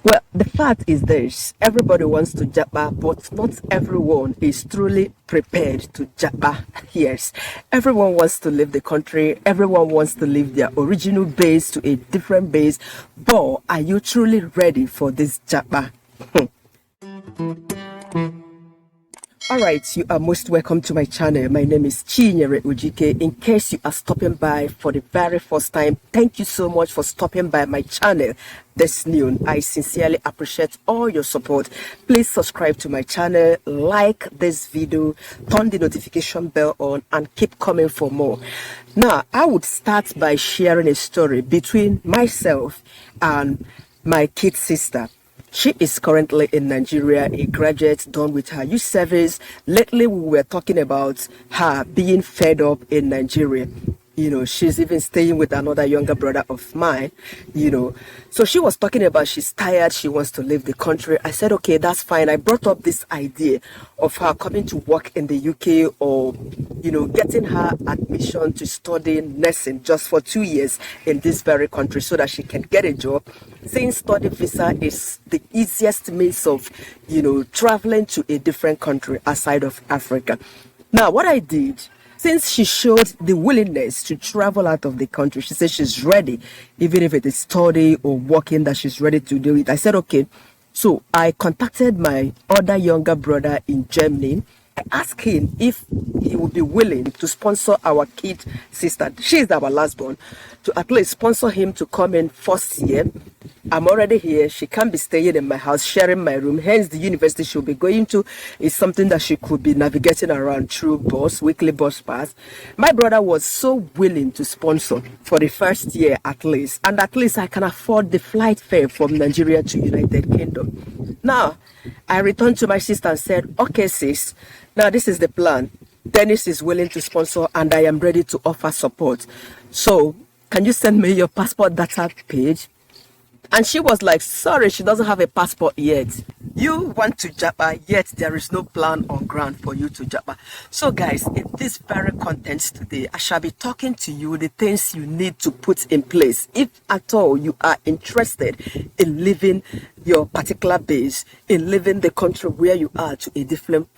Well, the fact is this: everybody wants to japa, but not everyone is truly prepared to japa. Yes, everyone wants to leave the country, everyone wants to leave their original base to a different base, but are you truly ready for this japa? All right, you are most welcome to my channel. My name is Chinyere Ujike. In case you are stopping by for the very first time, thank you so much for stopping by my channel this noon. I sincerely appreciate all your support. Please subscribe to my channel, like this video, turn the notification bell on, and keep coming for more. Now, I would start by sharing a story between myself and my kid sister. She is currently in Nigeria, a graduate done with her youth service. Lately, we were talking about her being fed up in Nigeria. She's even staying with another younger brother of mine, So she was talking about she's tired, she wants to leave the country. I said, okay, that's fine. I brought up this idea of her coming to work in the UK or, getting her admission to study nursing just for 2 years in this very country so that she can get a job. Since study visa is the easiest means of, traveling to a different country outside of Africa. Now, what I did, since she showed the willingness to travel out of the country, she said she's ready, even if it is study or working, that she's ready to do it. I said, okay. So I contacted my other younger brother in Germany. I asked him if he would be willing to sponsor our kid sister. She's our last born, to at least sponsor him to come in first year. I'm already here. She can't be staying in my house, sharing my room. Hence, the university she'll be going to is something that she could be navigating around through bus, weekly bus pass. My brother was so willing to sponsor for the first year at least. And at least I can afford the flight fare from Nigeria to United Kingdom. Now, I returned to my sister and said, okay, sis, now this is the plan. Dennis is willing to sponsor and I am ready to offer support. So, can you send me your passport data page? And she was like, sorry, she doesn't have a passport yet. You want to japa, yet there is no plan on ground for you to japa. So guys, in this very content today, I shall be talking to you the things you need to put in place if at all you are interested in leaving your particular base, in leaving the country where you are to a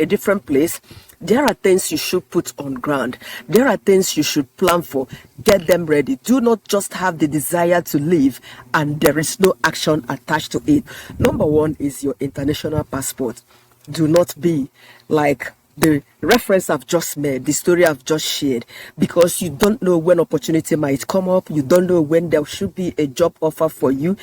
different place. There are things you should put on ground. There are things you should plan for. Get them ready. Do not just have the desire to leave and there is no action attached to it. Number one is your international passport. Do not be like the reference I've just made, the story I've just shared, because you don't know when opportunity might come up. You don't know when there should be a job offer for you.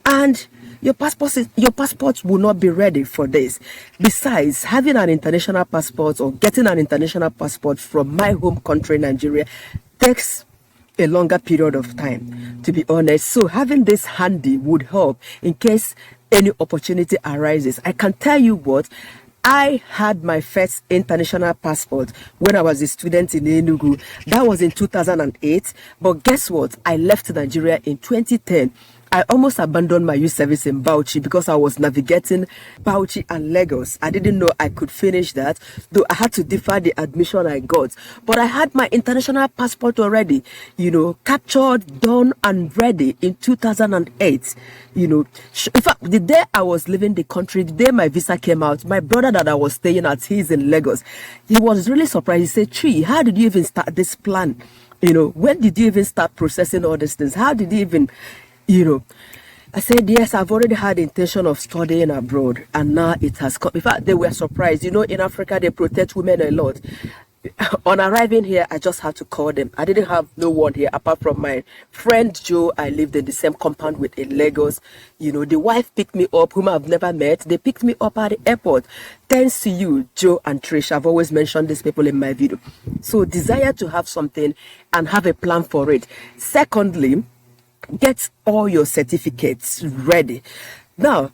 And your passport will not be ready for this. Besides, having an international passport or getting an international passport from my home country, Nigeria, takes a longer period of time, to be honest. So having this handy would help in case any opportunity arises. I can tell you what, I had my first international passport when I was a student in Enugu. That was in 2008. But guess what? I left Nigeria in 2010. I almost abandoned my youth service in Bauchi because I was navigating Bauchi and Lagos. I didn't know I could finish that, though I had to defer the admission I got. But I had my international passport already, captured, done, and ready in 2008. In fact, the day I was leaving the country, the day my visa came out, my brother that I was staying at, he's in Lagos. He was really surprised. He said, Chi, how did you even start this plan? When did you even start processing all these things? How did you even... I said, yes, I've already had the intention of studying abroad, and now it has come. In fact, they were surprised. In Africa, they protect women a lot. On arriving here, I just had to call them. I didn't have no one here apart from my friend Joe. I lived in the same compound with in Lagos. The wife picked me up, whom I've never met. They picked me up at the airport. Thanks to you, Joe and Trish. I've always mentioned these people in my video. So, desire to have something and have a plan for it. Secondly, get all your certificates ready. Now,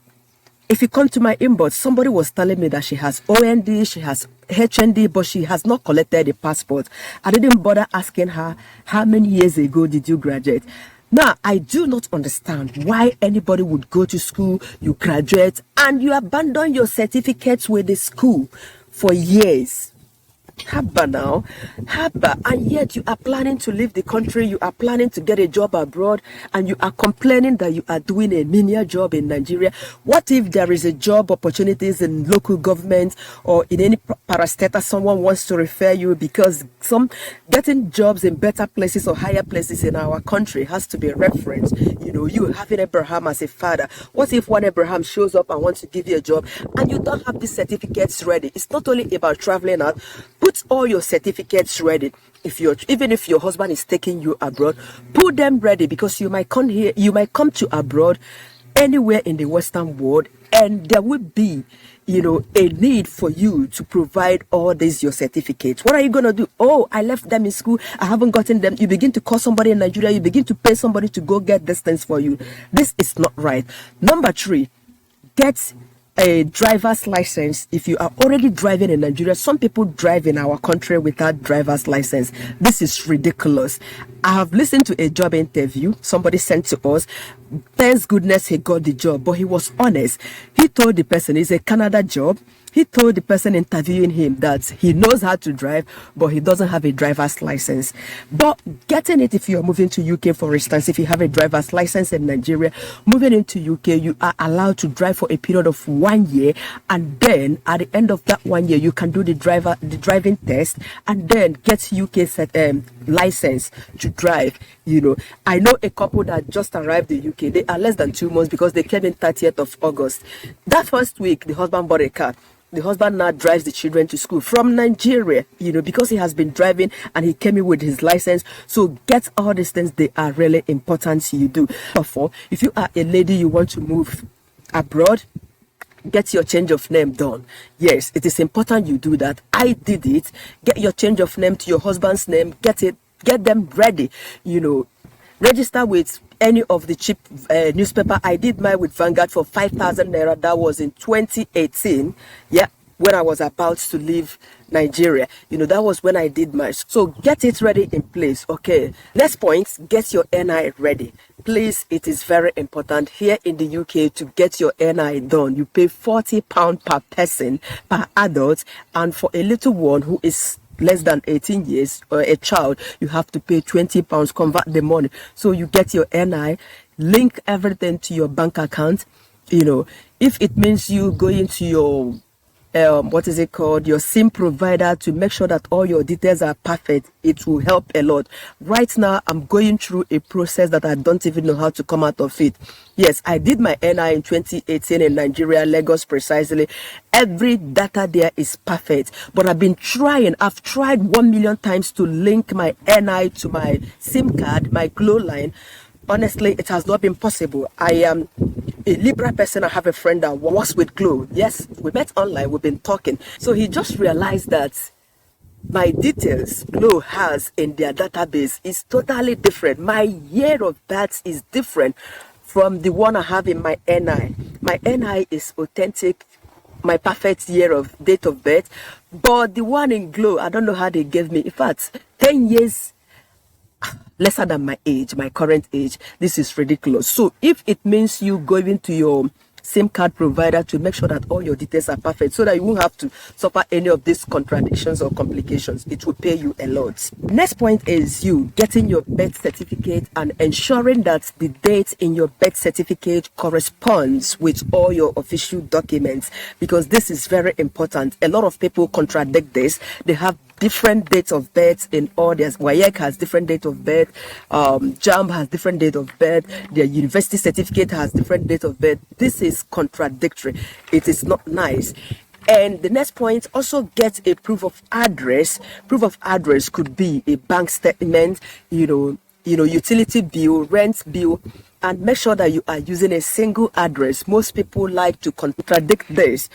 if you come to my inbox, somebody was telling me that she has OND, she has HND, but she has not collected a passport. I didn't bother asking her, how many years ago did you graduate? Now, I do not understand why anybody would go to school, you graduate, and you abandon your certificates with the school for years. Haba now, haba, and yet you are planning to leave the country, you are planning to get a job abroad, and you are complaining that you are doing a menial job in Nigeria. What if there is a job opportunities in local government or in any parastatal someone wants to refer you, because some getting jobs in better places or higher places in our country has to be a reference. You know, you having Abraham as a father. What if one Abraham shows up and wants to give you a job and you don't have the certificates ready? It's not only about traveling out. Put all your certificates ready. Even if your husband is taking you abroad, put them ready, because you might come here, you might come to abroad anywhere in the Western world, and there will be, you know, a need for you to provide all these your certificates. What are you going to do? Oh, I left them in school, I haven't gotten them. You begin to call somebody in Nigeria, you begin to pay somebody to go get these things for you. This is not right. Number 3, get a driver's license. If you are already driving in Nigeria, some people drive in our country without driver's license. This is ridiculous. I have listened to a job interview somebody sent to us. Thanks goodness he got the job, but he was honest. He told the person it's a Canada job. He told the person interviewing him that he knows how to drive, but he doesn't have a driver's license. But getting it, if you are moving to UK, for instance, if you have a driver's license in Nigeria, moving into UK, you are allowed to drive for a period of 1 year, and then at the end of that 1 year, you can do the driving test, and then get UK license to drive. You know, I know a couple that just arrived in UK. They are less than 2 months because they came in 30th of August. That first week, the husband bought a car. The husband now drives the children to school from Nigeria, you know, because he has been driving and he came in with his license. So get all these things, they are really important you do. Therefore, if you are a lady, you want to move abroad, get your change of name done. Yes, it is important you do that. I did it. Get your change of name to your husband's name. Get them ready. You know, register with any of the cheap newspaper. I did mine with Vanguard for 5,000 naira. That was in 2018. Yeah, when I was about to leave Nigeria. You know, that was when I did mine. So get it ready in place. Okay. Next point, get your NI ready. Please, it is very important here in the UK to get your NI done. You pay £40 per person, per adult, and for a little one who is less than 18 years or a child, you have to pay £20, convert the money. So you get your NI, link everything to your bank account. You know, if it means you go into your what is it called, your SIM provider, to make sure that all your details are perfect, it will help a lot. Right now, I'm going through a process that I don't even know how to come out of it. Yes, I did my NI in 2018 in Nigeria, Lagos precisely. Every data there is perfect, but I've been trying. I've tried 1 million times to link my NI to my SIM card, my Glow line. Honestly, it has not been possible. I am a Libra person. I have a friend that works with Glow. Yes, we met online. We've been talking. So he just realized that my details Glow has in their database is totally different. My year of birth is different from the one I have in my NI. My NI is authentic, my perfect year of date of birth. But the one in Glow, I don't know how they gave me. In fact, 10 years lesser than my age, my current age. This is ridiculous. So if it means you going to your SIM card provider to make sure that all your details are perfect, so that you won't have to suffer any of these contradictions or complications, it will pay you a lot. Next point is you getting your birth certificate and ensuring that the date in your birth certificate corresponds with all your official documents, because this is very important. A lot of people contradict this. They have different dates of birth in all their. WAEC has different date of birth, JAMB has different date of birth, their university certificate has different date of birth. This is contradictory. It is not nice. And the next point, also get a proof of address. Proof of address could be a bank statement, utility bill, rent bill, and make sure that you are using a single address. Most people like to contradict this.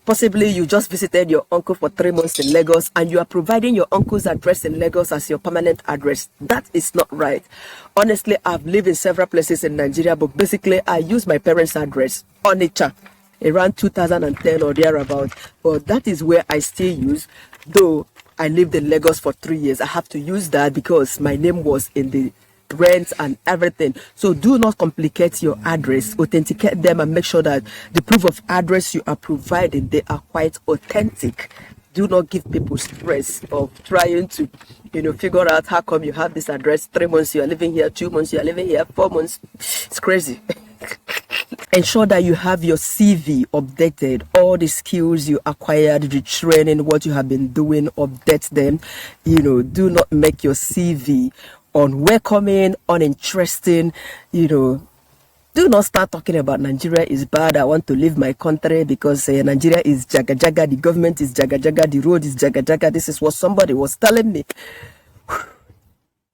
Possibly you just visited your uncle for 3 months in Lagos and you are providing your uncle's address in Lagos as your permanent address. That is not right. Honestly, I've lived in several places in Nigeria, but basically I use my parents' address, Onitsha, around 2010 or thereabout. But that is where I still use, though I lived in Lagos for 3 years. I have to use that because my name was in the rent and everything. So do not complicate your address. Authenticate them and make sure that the proof of address you are providing, they are quite authentic. Do not give people stress of trying to, figure out how come you have this address. 3 months you are living here, 2 months you are living here, 4 months. It's crazy. Ensure that you have your CV updated, all the skills you acquired, the training, what you have been doing, update them. Do not make your CV unwelcoming, uninteresting. Do not start talking about Nigeria is bad. I want to leave my country because Nigeria is jaga jaga. The government is jaga jaga. The road is jaga jaga. This is what somebody was telling me.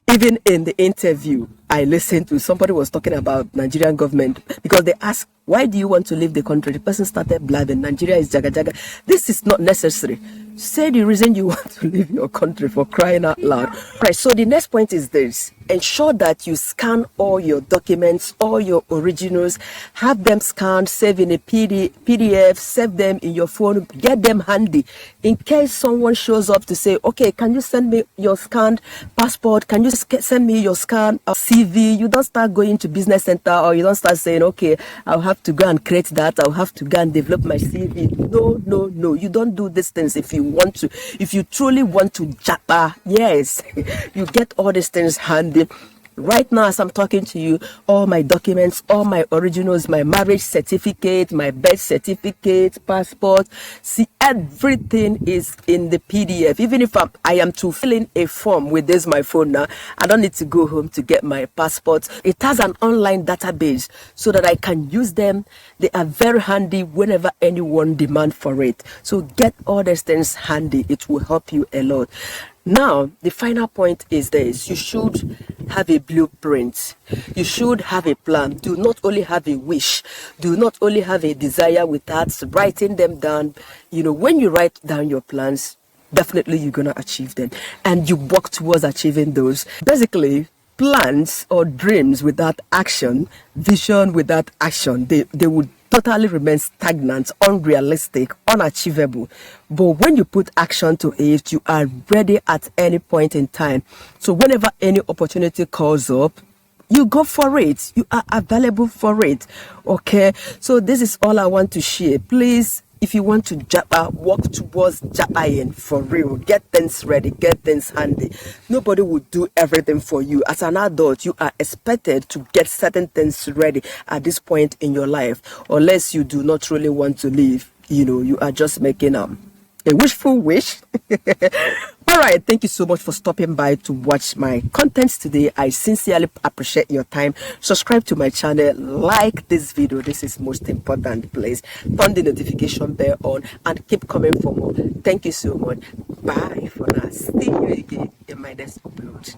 Even in the interview I listened to, somebody was talking about Nigerian government because they asked, why do you want to leave the country? The person started blabbing, Nigeria is jaga jaga. This is not necessary. Say the reason you want to leave your country, for crying out loud. Right, so the next point is this. Ensure that you scan all your documents, all your originals, have them scanned, save in a PDF, save them in your phone, get them handy. In case someone shows up to say, okay, can you send me your scanned passport? Can you send me your scanned CV? You don't start going to business center, or you don't start saying, okay, I'll have to go and create that. I'll have to go and develop my CV. No. You don't do these things if you want to. If you truly want to japa, yes, you get all these things handy. Right now, as I'm talking to you, all my documents, all my originals, my marriage certificate, my birth certificate, passport, see, everything is in the PDF. Even if I am to fill in a form with this my phone now, I don't need to go home to get my passport. It has an online database so that I can use them. They are very handy whenever anyone demands for it. So get all these things handy. It will help you a lot. Now, the final point is this. You should have a blueprint. You should have a plan. Do not only have a wish. Do not only have a desire without writing them down. When you write down your plans, definitely you're going to achieve them. And you work towards achieving those. Basically, plans or dreams without action, vision without action, they would totally remain stagnant, unrealistic, unachievable. But when you put action to it, you are ready at any point in time. So whenever any opportunity calls up, you go for it. You are available for it. Okay, so this is all I want to share. Please, if you want to japa, walk towards japaing for real. Get things ready, get things handy. Nobody will do everything for you. As an adult, you are expected to get certain things ready at this point in your life, unless you do not really want to leave. You are just making a wishful wish. All right, thank you so much for stopping by to watch my contents today. I sincerely appreciate your time. Subscribe to my channel, like this video. This is most important, please. Turn the notification bell on and keep coming for more. Thank you so much. Bye for now. See you again in my next upload.